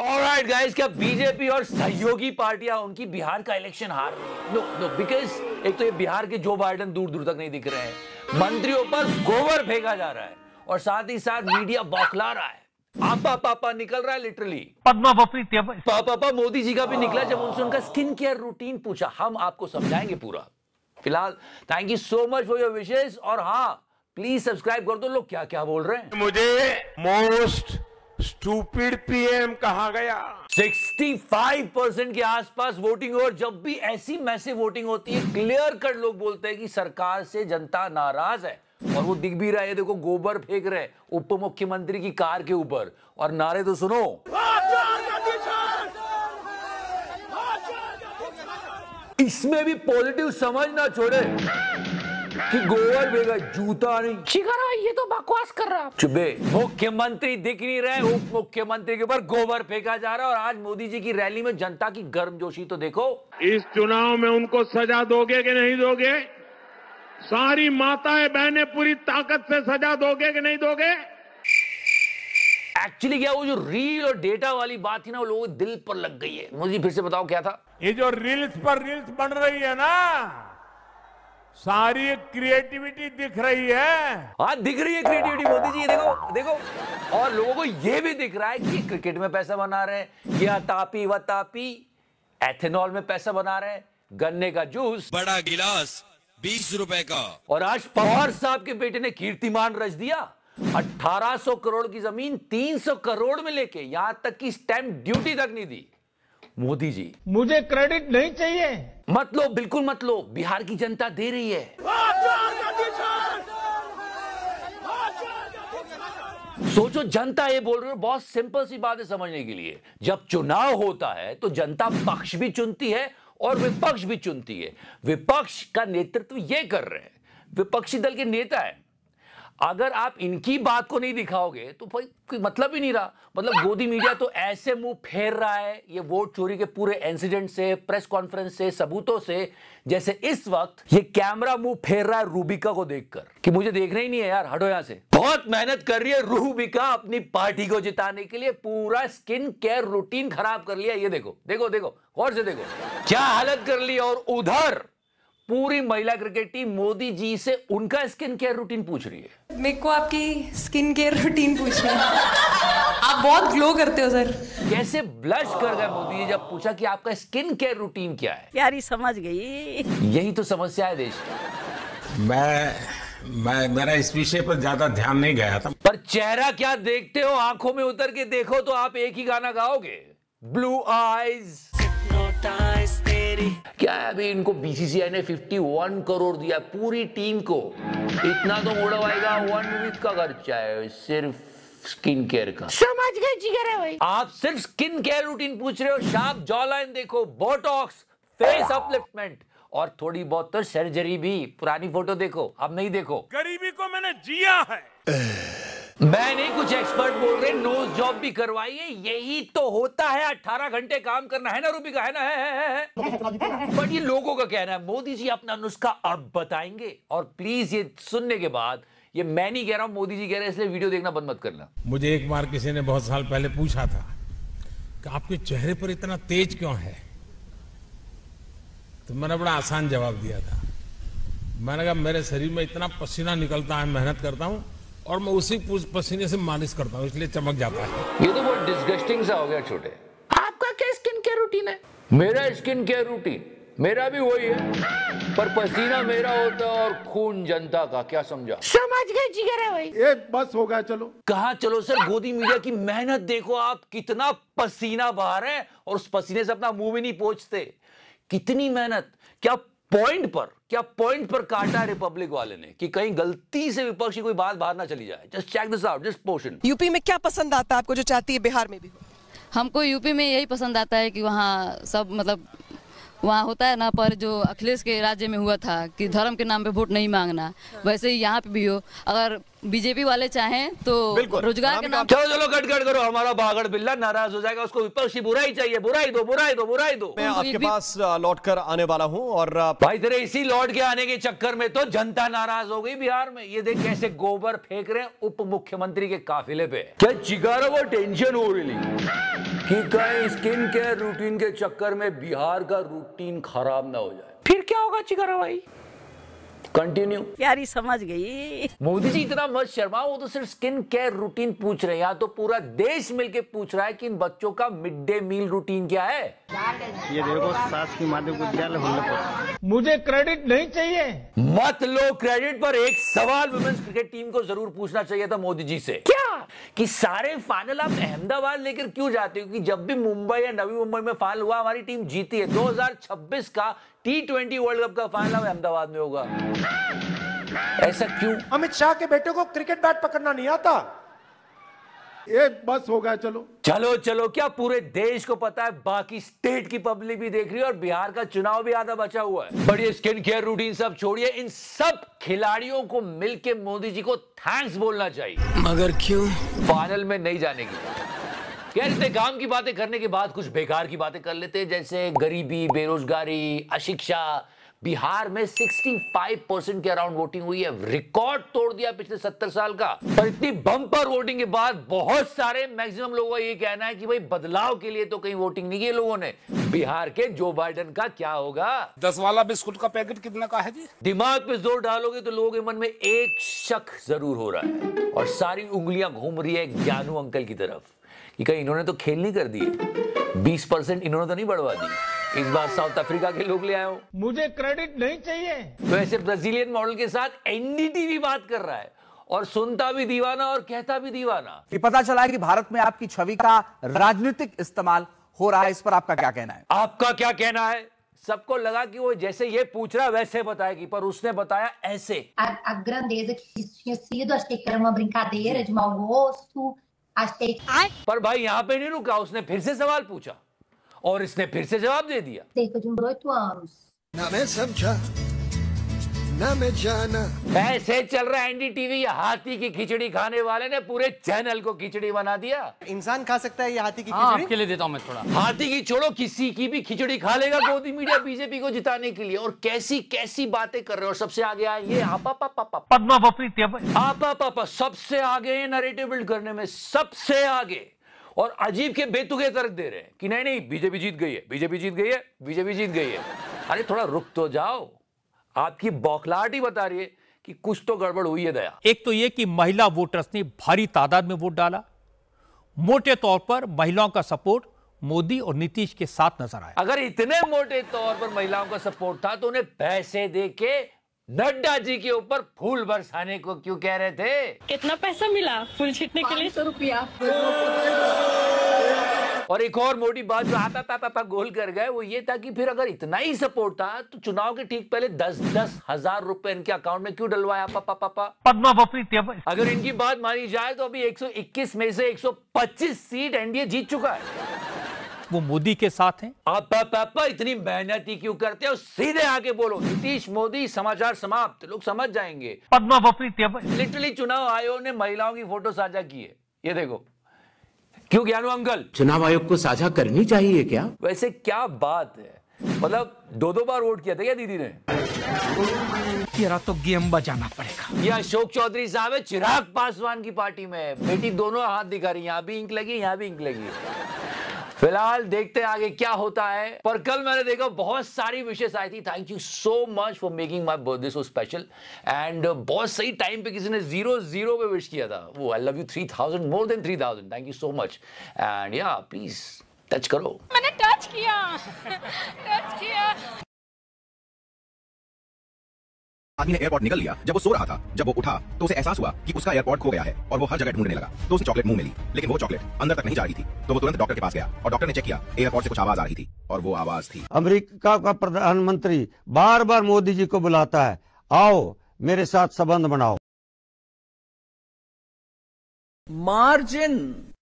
Alright guys, क्या BJP और सहयोगी पार्टियां उनकी बिहार का इलेक्शन हार रही है? नो नो, बिकॉज एक तो ये बिहार के जो बाइडेन दूर दूर तक नहीं दिख रहे हैं, मंत्रियों पर गोबर फेंका जा रहा है और साथ ही साथ मीडिया बौखला रहा है। आपा पापा निकल रहा है लिटरली। पापा मोदी जी का भी निकला जब उनसे उनका स्किन केयर रूटीन पूछा। हम आपको समझाएंगे पूरा। फिलहाल thank you so much for your wishes और हाँ प्लीज सब्सक्राइब कर दो। लोग क्या क्या बोल रहे हैं। मुझे मोस्ट स्टूपिड पीएम कहा गया। 65% के आसपास वोटिंग और जब भी ऐसी मैसिव वोटिंग होती है क्लियर कट लोग बोलते हैं कि सरकार से जनता नाराज है और वो दिख भी रहा है। देखो गोबर फेंक रहे उप मुख्यमंत्री की कार के ऊपर और नारे तो सुनो। इसमें भी पॉजिटिव समझ ना छोड़े कि गोबर भेगा जूता नहीं। शिकारा ये तो बकवास कर रहा। चुपे, मुख्यमंत्री दिख नहीं रहे, उप मुख्यमंत्री के ऊपर गोबर फेंका जा रहा है। और आज मोदी जी की रैली में जनता की गर्मजोशी तो देखो। इस चुनाव में उनको सजा दोगे कि नहीं दोगे? सारी माताएं बहनें पूरी ताकत से सजा दोगे कि नहीं दोगे? एक्चुअली क्या वो जो रील और डेटा वाली बात थी ना वो लोगों के दिल पर लग गई है। मुझे फिर से बताओ क्या था। ये जो रील्स पर रील्स बन रही है ना, सारी क्रिएटिविटी दिख रही है। हाँ दिख रही है क्रिएटिविटी मोदी जी, देखो देखो। और लोगों को यह भी दिख रहा है कि क्रिकेट में पैसा बना रहे हैं, ये तापी व तापी एथेनॉल में पैसा बना रहे हैं, गन्ने का जूस बड़ा गिलास 20 रुपए का। और आज पवार साहब के बेटे ने कीर्तिमान रच दिया। 1800 करोड़ की जमीन 300 करोड़ में लेके यहां तक की स्टैंप ड्यूटी तक नहीं दी मोदी जी। मुझे क्रेडिट नहीं चाहिए। मत लो, बिल्कुल मत लो, बिहार की जनता दे रही है। सोचो जनता ये बोल रही है। बहुत सिंपल सी बात है समझने के लिए। जब चुनाव होता है तो जनता पक्ष भी चुनती है और विपक्ष भी चुनती है। विपक्ष का नेतृत्व ये कर रहे हैं, विपक्षी दल के नेता है। अगर आप इनकी बात को नहीं दिखाओगे तो भाई कोई मतलब ही नहीं रहा। मतलब गोदी मीडिया तो ऐसे मुंह फेर रहा है ये वोट चोरी के पूरे इंसिडेंट से, प्रेस कॉन्फ्रेंस से, सबूतों से, जैसे इस वक्त ये कैमरा मुंह फेर रहा है रूबिका को देखकर कि मुझे देखना ही नहीं है यार, हटो यहां से। बहुत मेहनत कर रही है रूबिका अपनी पार्टी को जिताने के लिए। पूरा स्किन केयर रूटीन खराब कर लिया। ये देखो देखो देखो, गौर से देखो क्या हालत कर ली। और उधर पूरी महिला क्रिकेट टीम मोदी जी से उनका स्किन केयर रूटीन पूछ रही है। मेरे को आपकी स्किन केयर रूटीन पूछना है। आप बहुत ग्लो करते हो सर। कैसे ब्लश कर गए मोदी जी जब पूछा कि आपका स्किन केयर रूटीन क्या है। यारी समझ गई। यही तो समस्या है देश की। मेरा इस विषय पर ज्यादा ध्यान नहीं गया था। पर चेहरा क्या देखते हो, आंखों में उतर के देखो तो आप एक ही गाना गाओगे, ब्लू आईज। क्या है अभी इनको बीसीसीआई ने 51 करोड़ दिया पूरी टीम को। इतना तो उड़वाएगा 1 वीक का खर्चा है सिर्फ स्किन केयर का। समझ गए जिगर है भाई। आप सिर्फ स्किन केयर रूटीन पूछ रहे हो। शार्प जॉ लाइन देखो, बोटॉक्स, फेस अपलिफ्टमेंट और थोड़ी बहुत तो सर्जरी भी। पुरानी फोटो देखो, अब नहीं देखो। गरीबी को मैंने जिया है। मैं नहीं, कुछ एक्सपर्ट बोल रहे नोज जॉब भी करवाइए। यही तो होता है, 18 घंटे काम करना है ना रूबिका, है ना? है। बट ये लोगों का कहना है। मोदी जी अपना नुस्खा अब बताएंगे। और प्लीज ये सुनने के बाद, ये मैं नहीं कह रहा हूं, मोदी जी कह रहे हैं, इसलिए वीडियो देखना बंद मत करना। मुझे एक बार किसी ने बहुत साल पहले पूछा था कि आपके चेहरे पर इतना तेज क्यों है, तो मैंने बड़ा आसान जवाब दिया था। मैंने कहा मेरे शरीर में इतना पसीना निकलता है, मेहनत करता हूं और मैं उसी पसीने से मालिश करता हूं, इसलिए चमक जाता है। ये तो बहुत डिस्गस्टिंग सा हो गया छोटे। आपका क्या स्किन केयर रूटीन है? मेरा स्किन केयर रूटीन मेरा भी वही है, पर पसीना मेरा होता है और खून जनता का। क्या समझा? समझ गए जिगर है भाई। ये बस हो गया, चलो। कहा चलो सर, गोदी मीडिया की मेहनत देखो आप, कितना पसीना बहा रहे हैं और उस पसीने से अपना मुंह भी नहीं पोंछते। कितनी मेहनत। क्या पॉइंट पर काटा है रिपब्लिक वाले ने कि कहीं गलती से विपक्ष की कोई बात बाहर ना चली जाए। Just check this out, this portion. UP में क्या पसंद आता है आपको जो चाहती है बिहार में भी हो? हमको यूपी में यही पसंद आता है कि वहाँ सब मतलब वहाँ होता है ना, पर जो अखिलेश के राज्य में हुआ था कि धर्म के नाम पे वोट नहीं मांगना, वैसे ही यहाँ पे भी हो। अगर बीजेपी वाले चाहें तो रोजगार के नाम। चलो कट करो, हमारा बागड़ बिल्ला नाराज हो जाएगा। उसको विपक्षी बुराई चाहिए, बुराई दो। मैं आपके पास लौट कर आने वाला हूं और भाई तेरे इसी लौट के आने के चक्कर में तो जनता नाराज हो गई बिहार में। ये देख कैसे गोबर फेंक रहे हैं उप मुख्यमंत्री के काफिले पे। क्या चिगारा वो टेंशन हो रही। कि कहीं स्किन केयर रूटीन के चक्कर में बिहार का रूटीन खराब ना हो जाए। फिर क्या होगा चिकारा भाई? कंटिन्यू। प्यारी समझ गई। मोदी जी इतना मत शर्माओ, वो तो सिर्फ स्किन केयर रूटीन पूछ रहे हैं, यहाँ तो पूरा देश मिलके पूछ रहा है कि इन बच्चों का मिड डे मील रूटीन क्या है। ये देखो शासकीय माध्यमिक विद्यालय। मुझे क्रेडिट नहीं चाहिए। मत लो क्रेडिट, पर एक सवाल वुमेन्स क्रिकेट टीम को जरूर पूछना चाहिए था मोदी जी से। क्या कि सारे फाइनल आप अहमदाबाद लेकर क्यों जाते हो? कि जब भी मुंबई या नवी मुंबई में फाइनल हुआ हमारी टीम जीती है। 2026 का T20 वर्ल्ड कप का फाइनल अहमदाबाद में होगा। ऐसा क्यों? अमित शाह के बेटे को क्रिकेट बैट पकड़ना नहीं आता। ये बस हो गया। चलो चलो चलो, क्या पूरे देश को पता है, बाकी स्टेट की पब्लिक भी देख रही है और बिहार का चुनाव भी आधा बचा हुआ है। बढ़िया स्किन केयर रूटीन सब छोड़िए, इन सब खिलाड़ियों को मिलके मोदी जी को थैंक्स बोलना चाहिए। मगर क्यों? फाइनल में नहीं जाने की। यार इतने काम की बातें करने के बाद कुछ बेकार की बातें कर लेते हैं, जैसे गरीबी, बेरोजगारी, अशिक्षा। बिहार में 65% के अराउंड वोटिंग हुई है, रिकॉर्ड तोड़ दिया पिछले 70 साल का। पर इतनी बम्पर वोटिंग के बाद बहुत सारे मैक्सिमम लोगों का ये कहना है कि भाई बदलाव के लिए तो कहीं वोटिंग नहीं की लोगों ने। बिहार के जो बाइडेन का क्या होगा? 10 वाला बिस्कुट का पैकेट कितने का है जी? दिमाग पे जोर डालोगे तो लोगों के मन में एक शक जरूर हो रहा है और सारी उंगलियां घूम रही है ज्ञानू अंकल की तरफ कि कहीं इन्होंने तो खेल नहीं कर दिए, 20% इन्होंने तो नहीं बढ़वा दी, इस बार साउथ अफ्रीका के लोग ले आए हो। मुझे क्रेडिट नहीं चाहिए। वैसे ब्राजीलियन मॉडल के साथ एनडीटीवी बात कर रहा है और सुनता भी दीवाना और कहता भी दीवाना। ये पता चला है कि भारत में आपकी छवि का राजनीतिक इस्तेमाल हो रहा है, इस पर आपका क्या कहना है? आपका क्या कहना है? सबको लगा कि वो जैसे ये पूछ रहा वैसे बताएगी, पर उसने बताया ऐसे। A grandeza que tinha sido, achei que era uma brincadeira de mau gosto. पर भाई यहाँ पे नहीं रुका, उसने फिर से सवाल पूछा और इसने फिर से जवाब दे दिया। Cerca de uns 8 anos. ना मैं समझा ना मैं जाना। ऐसे चल रहा है एनडीटीवी। हाथी की खिचड़ी खाने वाले ने पूरे चैनल को खिचड़ी बना दिया। इंसान खा सकता है ये हाथी की खिचड़ी? आपके लिए देता हूं मैं थोड़ा। हाथी की छोड़ो, किसी की भी खिचड़ी खा लेगा गोदी मीडिया बीजेपी को जिताने के लिए। और कैसी कैसी बातें कर रहे हो। सबसे आगे आएंगे आपा सबसे आगे नैरेटिव बिल्ड करने में, सबसे आगे। और अजीब के बेतुके तर्क दे रहे हैं कि नहीं नहीं बीजेपी जीत गई है, बीजेपी जीत गई है, बीजेपी जीत गई है। अरे थोड़ा रुक तो जाओ, आपकी बौखलाहट ही बता रही है कि कुछ तो गड़बड़ हुई है दया। एक तो यह कि महिला वोटर्स ने भारी तादाद में वोट डाला। मोटे तौर पर महिलाओं का सपोर्ट मोदी और नीतीश के साथ नजर आया। अगर इतने मोटे तौर पर महिलाओं का सपोर्ट था तो उन्हें पैसे देके नड्डा जी के ऊपर फूल बरसाने को क्यों कह रहे थे? कितना पैसा मिला फूल छींटने के लिए? 500 रुपया। और एक और मोटी बात जो आपा गोल कर गए वो ये था कि फिर अगर इतना ही सपोर्ट था तो चुनाव के ठीक पहले 10-10 हजार रुपए इनके अकाउंट में क्यों डलवाया? अगर इनकी बात मानी जाए तो अभी 121 में से 125 सीट एनडीए जीत चुका है। वो मोदी के साथ हैं। आप इतनी मेहनत ही क्यों करते हो? सीधे आके बोलो नीतीश मोदी, समाचार समाप्त, लोग समझ जाएंगे। लिटरली चुनाव आयोग ने महिलाओं की फोटो साझा की है, ये देखो। क्यों ज्ञानू अंकल? चुनाव आयोग को साझा करनी चाहिए क्या? वैसे क्या बात है, मतलब 2-2 बार वोट किया था क्या दीदी ने? तेरा तो गेम बजाना पड़ेगा। ये अशोक चौधरी साहब है, चिराग पासवान की पार्टी में। बेटी दोनों हाथ दिखा रही है, यहाँ भी इंक लगी, यहाँ भी इंक लगी। फिलहाल देखते हैं आगे क्या होता है। पर कल मैंने देखा बहुत सारी विशेष आई थी। Thank you so much for making my birthday so special. And बहुत सही टाइम पे किसी ने 0-0 पे विश किया था। वो I love you 3000, more than 3000। Thank you so much. And या प्लीज टच करो। मैंने टच किया, टच किया। आदमी ने एयरपोर्ट निकल लिया। जब वो सो रहा था, जब वो उठा तो उसे एहसास हुआ कि उसका एयरपोर्ट खो गया है और वो हर जगह ढूंढने लगा। तो उसे चॉकलेट मुंह में ली, लेकिन वो चॉकलेट अंदर तक नहीं जा रही थी। तो वो तुरंत डॉक्टर के पास गया और डॉक्टर ने चेक किया, एयरपोर्ट से कुछ आवाज आ रही थी और वो आवाज थी। अमेरिका का प्रधानमंत्री बार बार मोदी जी को बुलाता है, आओ मेरे साथ संबंध बनाओ। मार्जिन